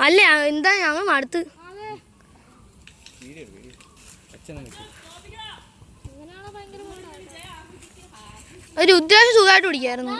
അല്ല എന്താ ഞങ്ങൾ മടുത്ത് ഒരു ഉദ്ദേശം സുഖമായിട്ട് പിടിക്കായിരുന്നു.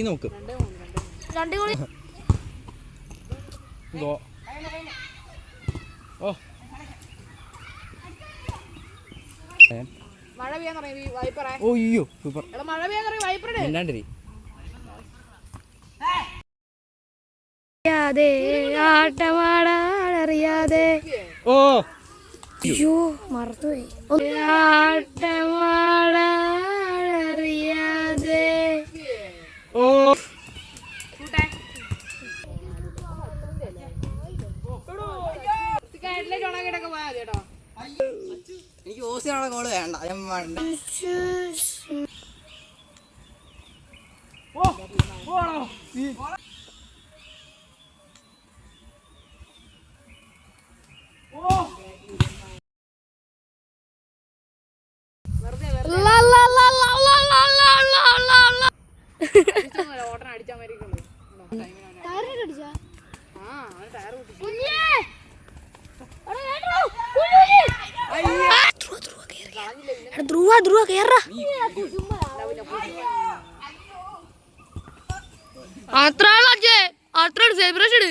നോക്ക് മഴ പെയ്യാൻ തുടങ്ങി വൈപ്പറേ. ഓയ്യോ സൂപ്പർ. എടാ മഴ പെയ്യാൻ തുടങ്ങി വൈപ്പറേ. മിണ്ടാണ്ടിരി. ആട്ടമാടാറിയാതെ. ഓ അയ്യോ മറന്നുപോയി. ആട്ടമാടാറിയാതെ. ഓ എനിക്ക് ഓസിനുള്ള കോള് വേണ്ട. ഓട്ടം അടിച്ചാൽ മരിക്കുള്ളൂ. ധ്രുവ കേറ അത്ര സെലിബ്രേഷൻ